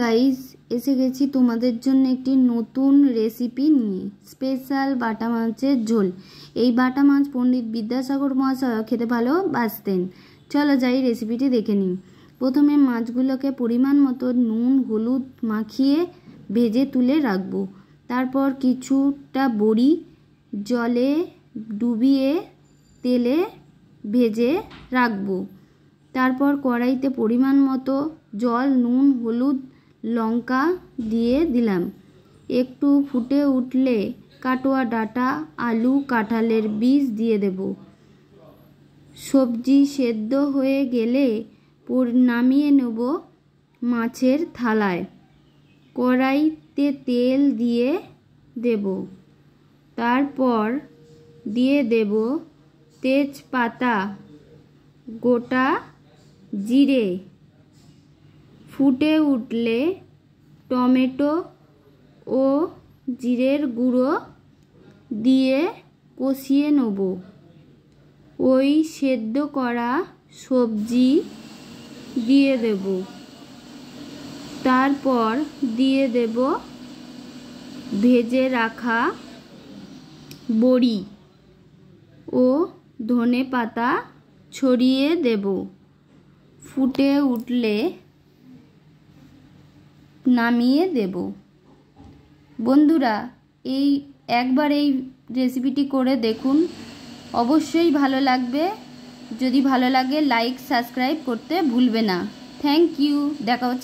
Guys এসে গেছি তোমাদের জন্য একটি নতুন রেসিপি নিয়ে। স্পেশাল বাটা মাছের ঝোল। এই বাটা মাছ পণ্ডিত বিদ্যাসাগর মহাশয় খেতে ভালোবাসতেন। চলো যাই রেসিপিটি দেখে নিই। প্রথমে মাছগুলোকে পরিমাণ মতো নুন হলুদ মাখিয়ে ভেজে তুলে রাখবো। তারপর কিছুটা বড়ি জলে ডুবিয়ে তেলে ভেজে রাখবো। তারপর কড়াইতে পরিমাণ মতো জল নুন হলুদ লঙ্কা দিয়ে দিলাম। একটু ফুটে উঠলে কাটোয়া ডাঁটা আলু কাঁঠালের বীজ দিয়ে দেব। সবজি সেদ্ধ হয়ে গেলে নামিয়ে নেব মাছের থালায়। কড়াইতে তেল দিয়ে দেব। তারপর দিয়ে দেব তেজপাতা গোটা জিরে। ফুটে উঠলে টমেটো ও জিরের গুঁড়ো দিয়ে কষিয়ে নেব। ওই সেদ্ধ করা সবজি দিয়ে দেব। তারপর দিয়ে দেব ভেজে রাখা বড়ি ও ধনেপাতা ছড়িয়ে দেব। ফুটে উঠলে নামিয়ে দেব। বন্ধুরা একবার এই রেসিপিটি করে দেখুন, অবশ্যই ভালো লাগবে। যদি ভালো লাগে লাইক সাবস্ক্রাইব করতে ভুলবে না। Thank you. দেখা হচ্ছে।